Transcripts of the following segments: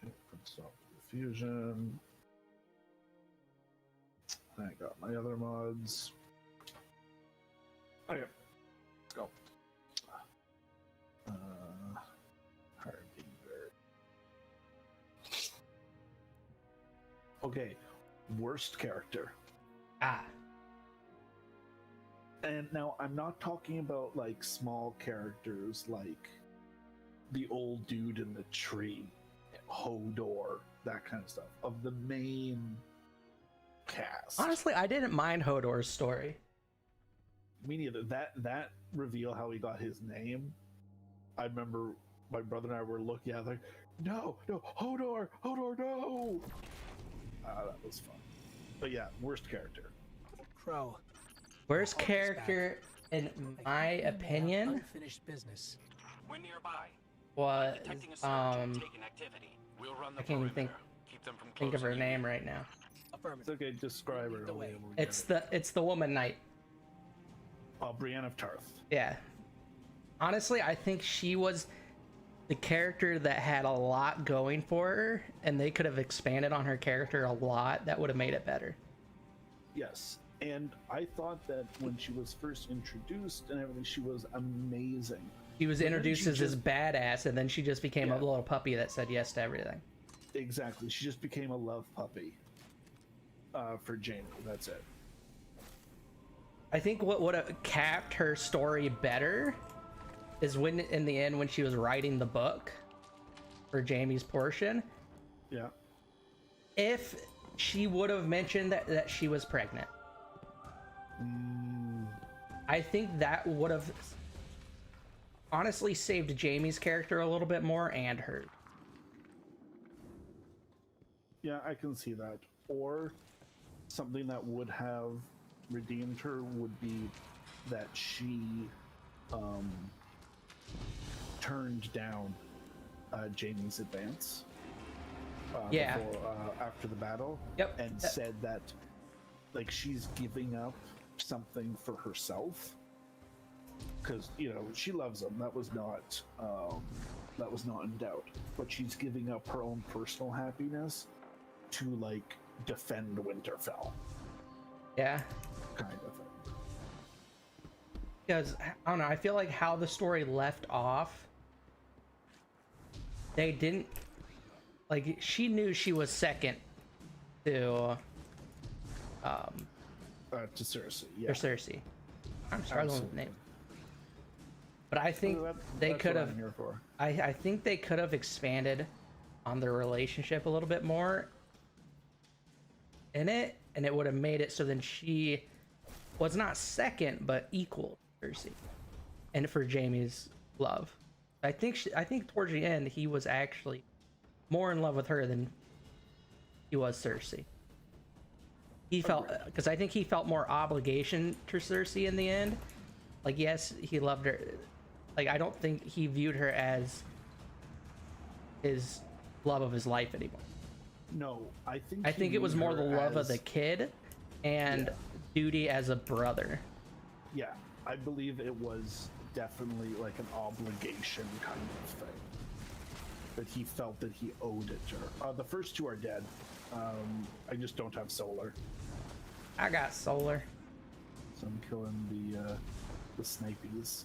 Okay, stop the fusion. I got my other mods. Okay, let's go. Harbinger. Okay, worst character. Ah, And now I'm not talking about like small characters like the old dude in the tree, Hodor, that kind of stuff. Of the main cast. honestly, I didn't mind Hodor's story. Me neither. That reveal how he got his name. I remember my brother and I were looking at it like, no, Hodor, no. That was fun. But yeah, worst character. Crow. Worst Hold this character, in my opinion, Unfinished business. We're nearby. was Detecting a surge in taken activity. We'll run the I can't even think perimeter. Keep them from of her closing name in. right now. It's Affirmative. okay, describe her. The way. It's the woman knight. Brienne of Tarth. Yeah. Honestly, I think she was the character that had a lot going for her, and they could have expanded on her character a lot. That would have made it better. Yes. And I thought that when she was first introduced and everything, she was amazing. She was But then introduced she as this just- badass, and then she just became a Yeah. little puppy that said yes to everything. Exactly. She just became a love puppy for Jaime. That's it. I think what would have capped her story better is when, in the end, when she was writing the book for Jaime's portion, Yeah. if she would have mentioned that she was pregnant. I think that would have honestly saved Jaime's character a little bit more and her. Yeah, I can see that. Or something that would have redeemed her would be that she turned down Jaime's advance Yeah. before, after the battle. Yep. And said that like she's giving up something for herself because she loves him. That was not in doubt. But she's giving up her own personal happiness to like defend Winterfell, Yeah. kind of thing. Because I don't know, I feel like how the story left off, they didn't like. She knew she was second to To Cersei, yeah. or Cersei. I'm struggling with the name. But I think Well, they that's could what I'm have. here for. I think they could have expanded on their relationship a little bit more in it, and it would have made it so then she was not second but equal to Cersei, and for Jaime's love. I think towards the end he was actually more in love with her than he was Cersei. He felt, because I think he felt more obligation to Cersei in the end. Like, yes, he loved her. Like, I don't think he viewed her as his love of his life anymore. No, I think I he think it was viewed more the her love of as- the kid and Yeah. duty as a brother. Yeah, I believe it was definitely like an obligation kind of thing. That he felt that he owed it to her. The first two are dead. I just don't have solar, I got solar. so I'm killing the snipies.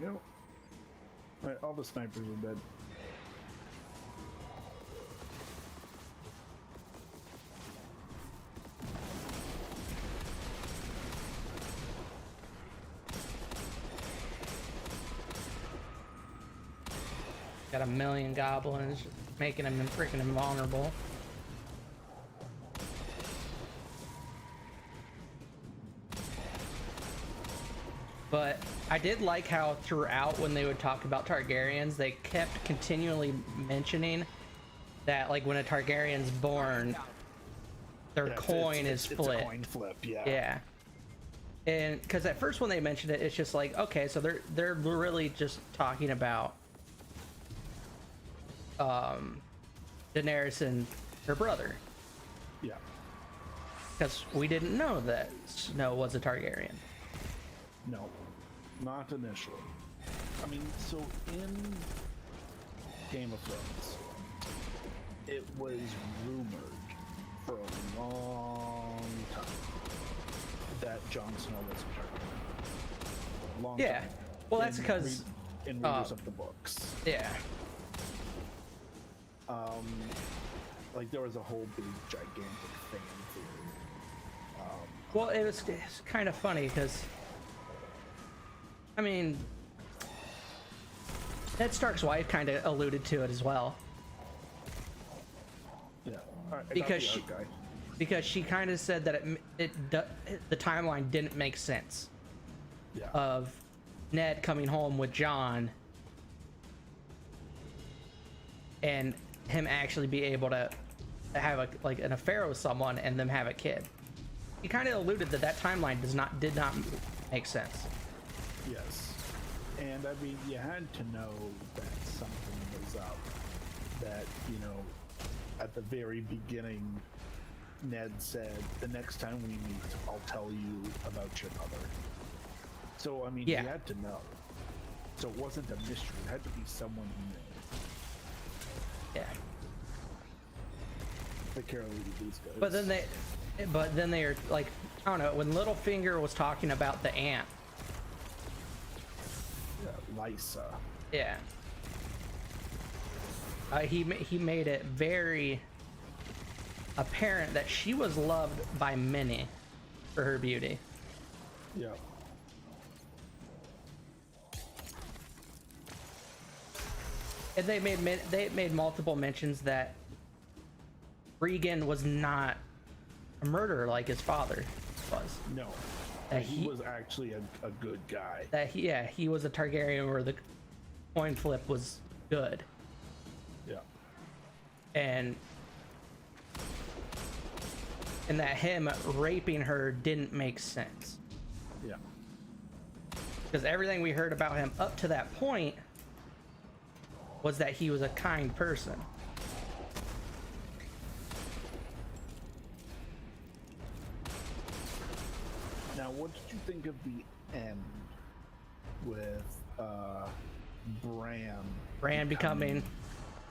There we go. Right, all the snipers are dead. Got a million goblins, making him freaking invulnerable. But I did like how throughout when they would talk about Targaryens, they kept continually mentioning that, like, when a Targaryen's born, their Yeah, coin is it's flipped. a coin flip, yeah. Yeah. And because at first when they mentioned it, it's just like, okay, so they're really just talking about Daenerys and her brother, Yeah. because we didn't know that Snow was a Targaryen. No, not initially. I mean, so in Game of Thrones, it was rumored for a long time that Jon Snow was a Targaryen. Long Yeah. time. Well, that's In because in readers of the books, yeah, like there was a whole big gigantic fan theory. well, it's kind of funny because, I mean, Ned Stark's wife kind of alluded to it as well, Yeah, all right, I got because the she, art guy. because she kind of said that the timeline didn't make sense Yeah. of Ned coming home with Jon and him actually be able to have an affair with someone and them have a kid. He kind of alluded that timeline did not make sense. Yes. And I mean, you had to know that something was up. That, you know, at the very beginning, Ned said, the next time we meet, I'll tell you about your mother. So, I mean, Yeah. you had to know. So it wasn't a mystery. It had to be someone who knew. Yeah. Take care of these guys. But then they are like, I don't know, when Littlefinger was talking about the aunt. Yeah, Lysa. Yeah. He made it very apparent that she was loved by many for her beauty. Yeah. And they made multiple mentions that Regan was not a murderer like his father was. No. That He was actually a good guy. That he was a Targaryen where the coin flip was good. Yeah. And that him raping her didn't make sense. Yeah. Because everything we heard about him up to that point was that he was a kind person. Now, what did you think of the end with Bran Becoming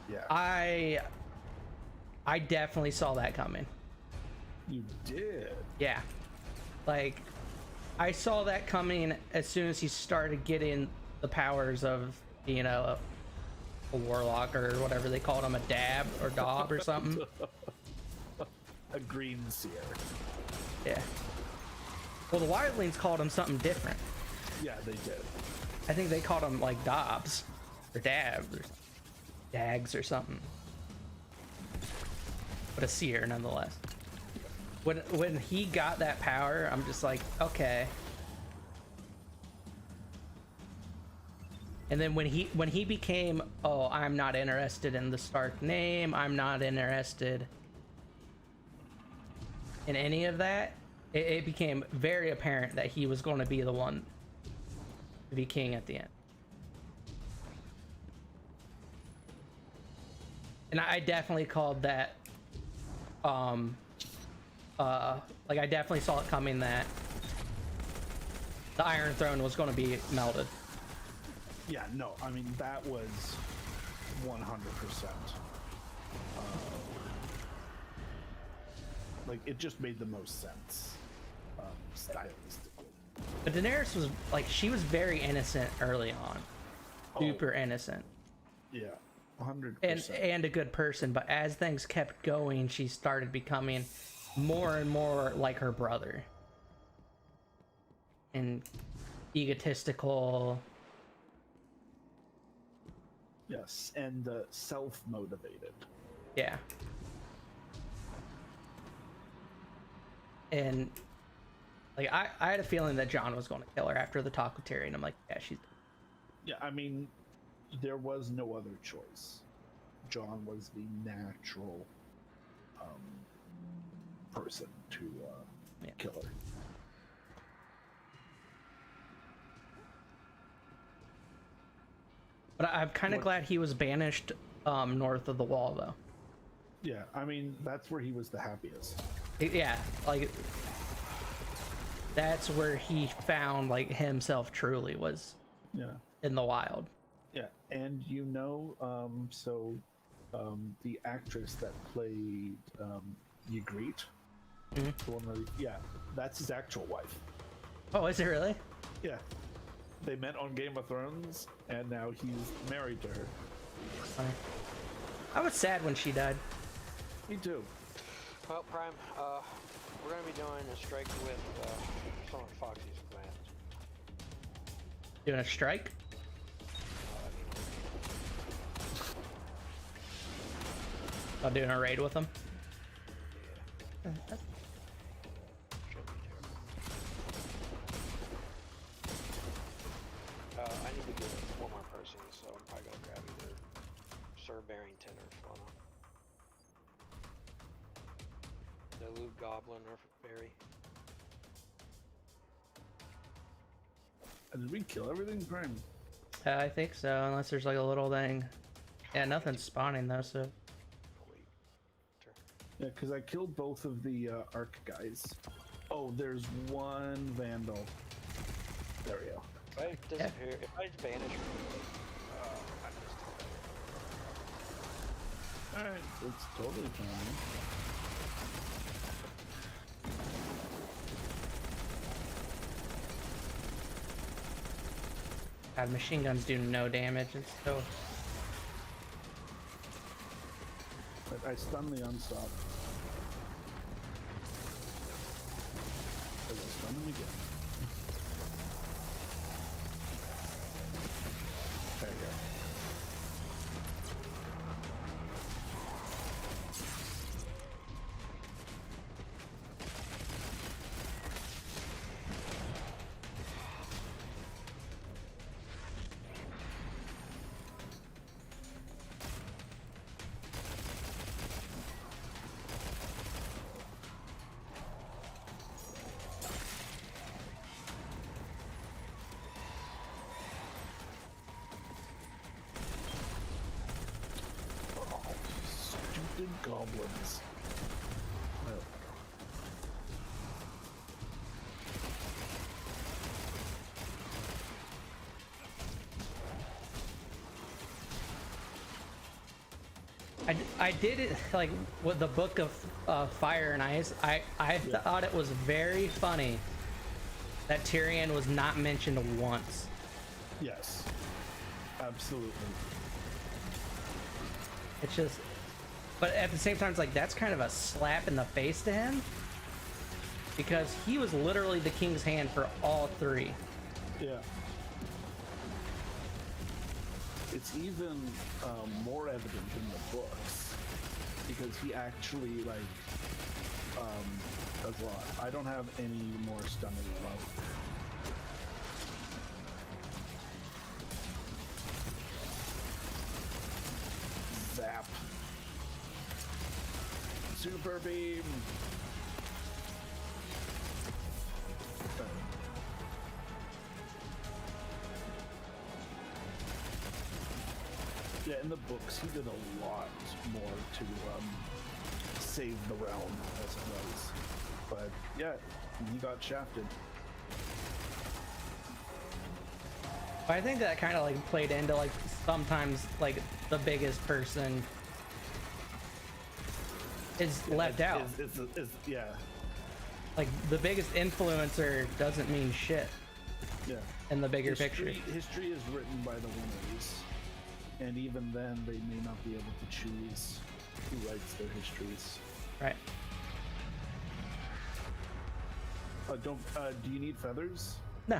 Yeah. I definitely saw that coming. You did. Yeah. Like, I saw that coming as soon as he started getting the powers of being a warlock or whatever they called him, a dab or dob or something. A green seer. Yeah. Well, the wildlings called him something different. Yeah, they did. I think they called him like dobs or dabs or dags or something. But a seer nonetheless. When he got that power, I'm just like, okay. And then when he became, oh, I'm not interested in the Stark name, I'm not interested in any of that, it became very apparent that he was going to be the one to be king at the end. And I definitely called that, like I definitely saw it coming that the Iron Throne was going to be melted. Yeah, no, I mean, that was 100%. Like, it just made the most sense, stylistically. But Daenerys was like, she was very innocent early on, super innocent, Yeah, 100%. and a good person. But as things kept going, she started becoming more and more like her brother, and egotistical. Yes, and self-motivated. Yeah. And like I had a feeling that Jon was going to kill her after the talk with Tyrion. I'm like, yeah, she's. Yeah, I mean, there was no other choice. Jon was the natural person to kill her. But I'm kind of glad he was banished north of the wall though. Yeah, I mean that's where he was the happiest. Yeah, like that's where he found like himself truly was Yeah. in the wild. Yeah, and the actress that played Ygritte, the one where, yeah, that's his actual wife. Oh, is it really? Yeah, they met on Game of Thrones, and now he's married to her. Funny. I was sad when she died. Me too. Well, Prime, we're gonna be doing a strike with some of Foxy's plans. Doing a strike? Oh, doing a raid with them? I need to get one more person, so I'm probably gonna grab either Sir Barrington or Fauna. The Luke Goblin or Barry. Did we kill everything, Prime? I think so, unless there's like a little thing. Yeah, nothing's spawning though, so. Oh, wait. Yeah, because I killed both of the Arc guys. Oh, there's one Vandal. There we go. If I disappear, if I vanish, I Alright, it's totally fine. God, machine guns do no damage. It's so. But I stun the unstop. I will stun him again. There you go. Stupid goblins. Oh. I did it like with the Book of Fire and Ice. I thought it was very funny that Tyrion was not mentioned once. Yes. Absolutely. It's just, but at the same time, it's like that's kind of a slap in the face to him because he was literally the king's hand for all three. Yeah. It's even more evident in the books because he actually does a lot. I don't have any more stunning love. Zap. Super beam. Yeah, in the books, he did a lot more to save the realm as it was. But yeah, he got shafted. I think that kind of like played into like sometimes like the biggest person is left out. Yeah, Like the biggest influencer doesn't mean shit yeah. in the bigger picture. History is written by the winners, and even then, they may not be able to choose who writes their histories. Right. Do you need feathers? No.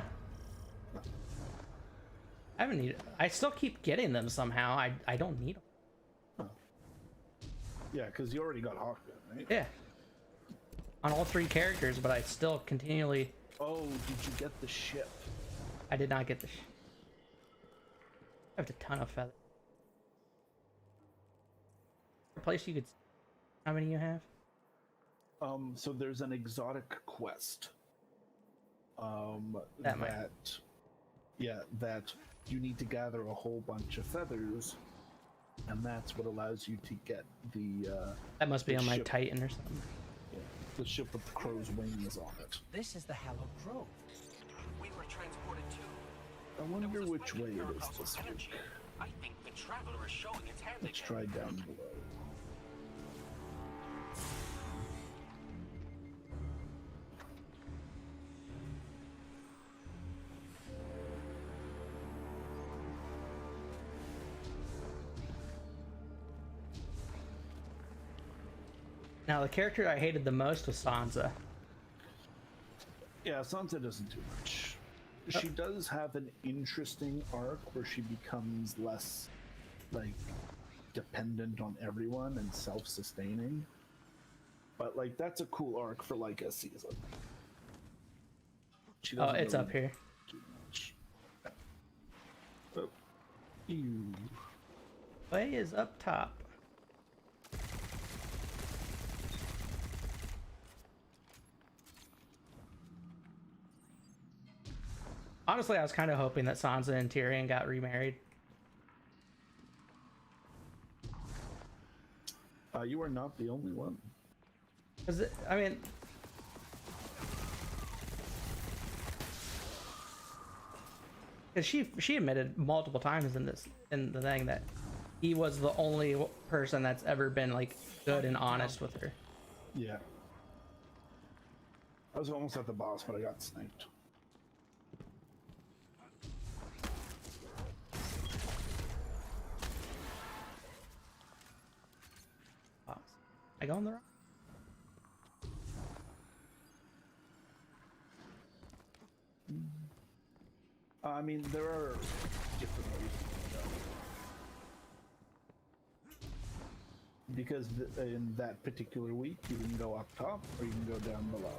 I haven't needed. I still keep getting them somehow. I don't need them. Huh. Yeah, because you already got Hawkman, right? Yeah. On all three characters, but I still continually. Oh, did you get the ship? I did not get the. I have a ton of feathers. A place you could. How many you have? So there's an exotic quest. That might- that you need to gather a whole bunch of feathers and that's what allows you to get the That must be The on my ship. Titan or something. the ship with the crow's wings on it. This is the Hallowed Grove. We were transported to. I There wonder was a which spike way in it is Miracle's this energy. week. I think the Traveler is showing its hand Let's again. try down below. Now, the character I hated the most was Sansa. Yeah, Sansa doesn't do much. She does have an interesting arc where she becomes less, like, dependent on everyone and self-sustaining. But, like, that's a cool arc for, like, a season. She Oh, doesn't it's really up here. do much. Oh. Ew. Way is up top. Honestly, I was kind of hoping that Sansa and Tyrion got remarried. You are not the only one. Cause I mean, cause she admitted multiple times in the thing that he was the only person that's ever been like good and honest with her. Yeah. I was almost at the boss, but I got sniped. I go on the wrong. I mean, there are different ways to go. Because in that particular week, you can go up top or you can go down below.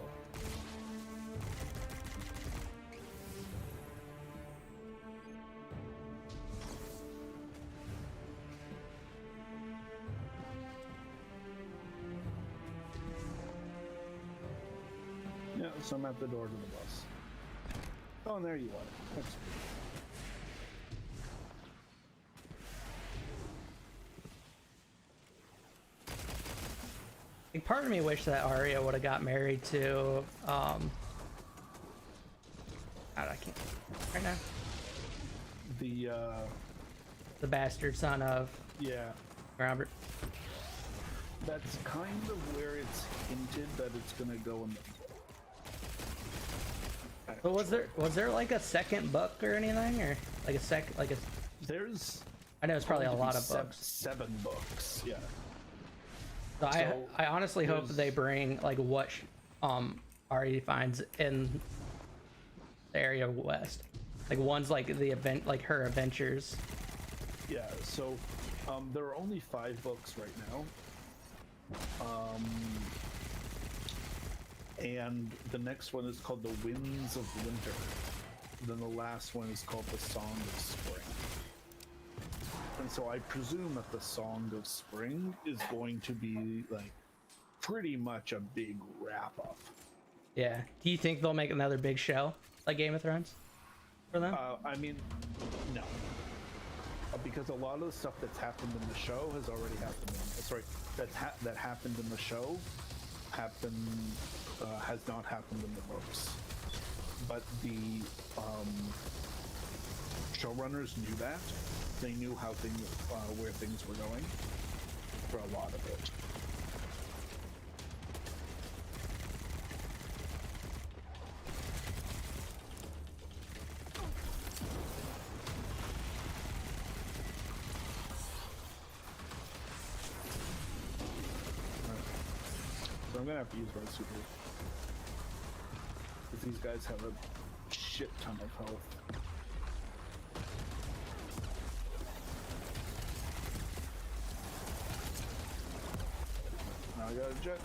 Yeah, so I'm at the door to the bus. Oh, and there you are. That's good. Like, part of me wished that Arya would have got married to God, I can't right now. The bastard son of Yeah, Robert. that's kind of where it's hinted that it's gonna go in the But was there like a second book or anything, or like a There's I know it's probably a going to be lot of books. 7 books, yeah. So So, I honestly hope there's- they bring like what Arya finds in the area west. Like one's like the event, like her adventures. Yeah, so there are only 5 books right now. And the next one is called The Winds of Winter. Then the last one is called The Song of Spring. And so I presume that The Song of Spring is going to be like pretty much a big wrap up. Yeah. Do you think they'll make another big show like Game of Thrones for them? I mean, no. Because a lot of the stuff that's happened in the show has already happened that happened in the show has not happened in the books. But the showrunners knew that. They knew how where things were going for a lot of it. So I'm gonna have to use my super. Because these guys have a shit ton of health. Now I got a jet.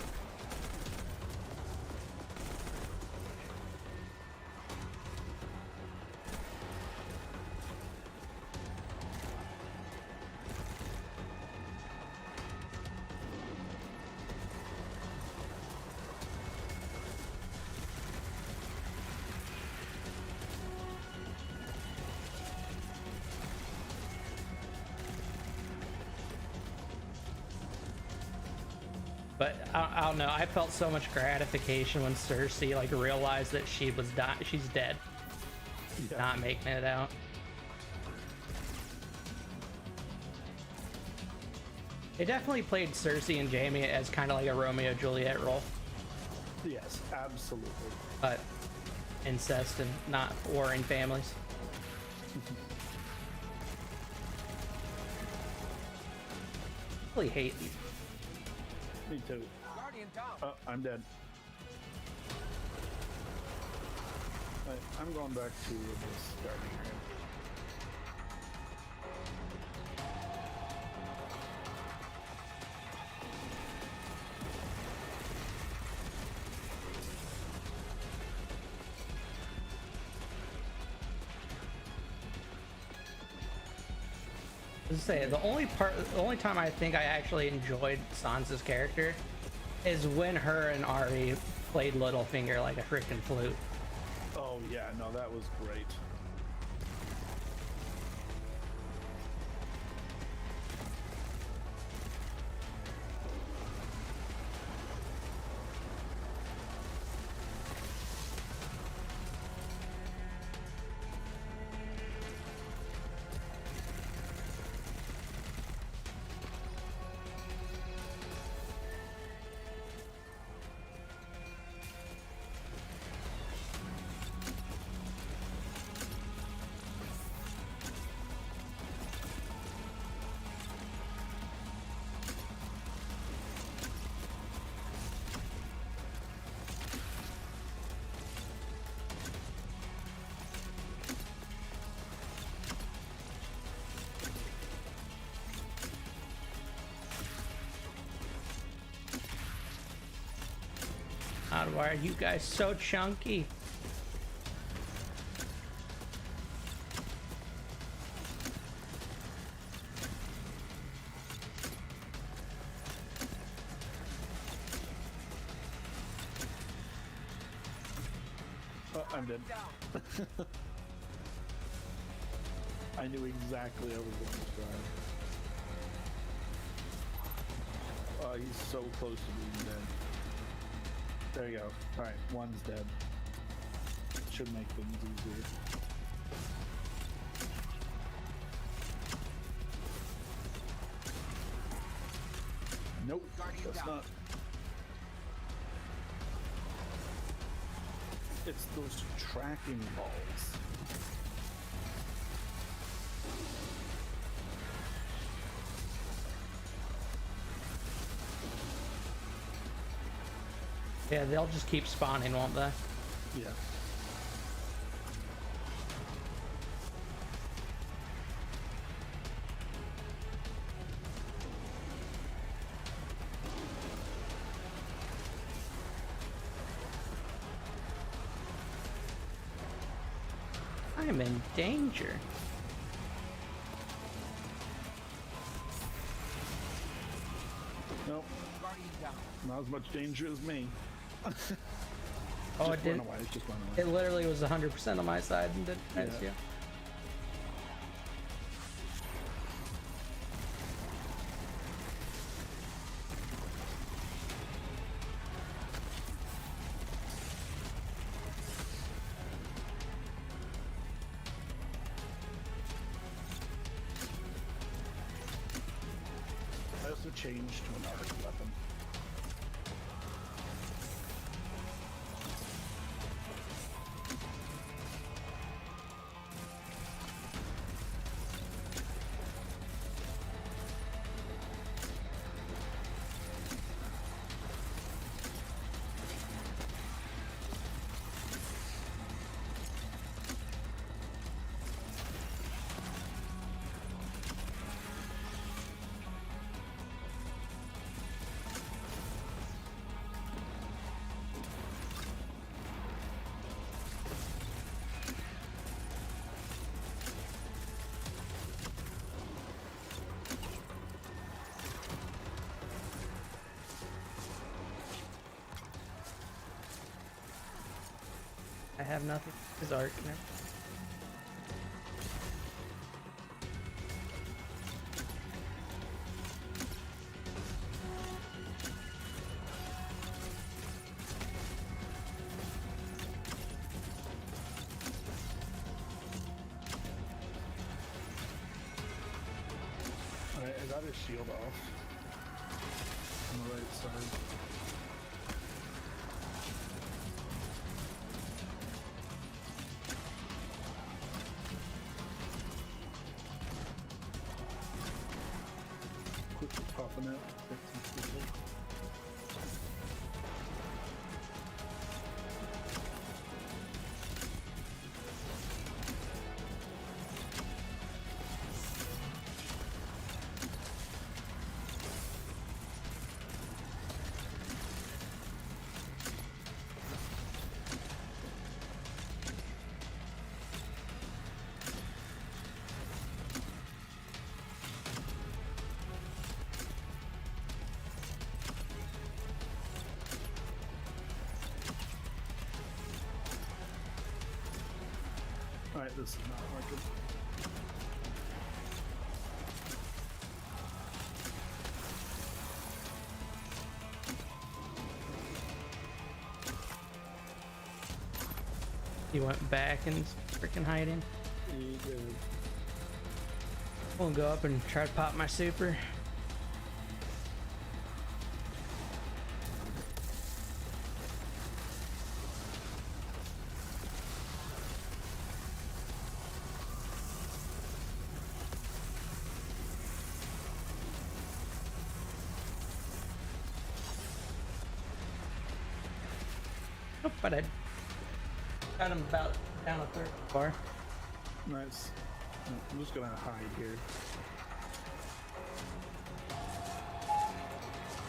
But I don't know. I felt so much gratification when Cersei like realized that she's dead, Yeah. not making it out. They definitely played Cersei and Jaime as kind of like a Romeo Juliet role, Yes, absolutely. but incest and not warring families. Really hate these. Me too. Guardian down. Oh, I'm dead. I'm going back to this starting area. To say the only time I think I actually enjoyed Sansa's character is when her and Arya played Littlefinger like a freaking flute. Oh yeah, no, that was great. God, why are you guys so chunky? Oh, I'm dead. I knew exactly I was going to die. Oh, he's so close to being dead. There you go. Alright, one's dead. Should make things easier. Nope, that's not. It's those tracking balls. Yeah, they'll just keep spawning, won't they? Yeah. I'm in danger. Nope. Guardian down. Not as much danger as me. Oh, Just it run didn't. away. Just run It away. literally was 100% on my side and didn't miss Yeah. you. I also changed to an arc weapon. I have nothing. His arc. Never- got his shield off. On the right side. Quickly popping out. 15 people. Alright, this is not working. He went back and freaking hiding. He did. We'll go up and try to pop my super. Nope, I did. Got him about down a third bar. Nice. I'm just gonna hide here.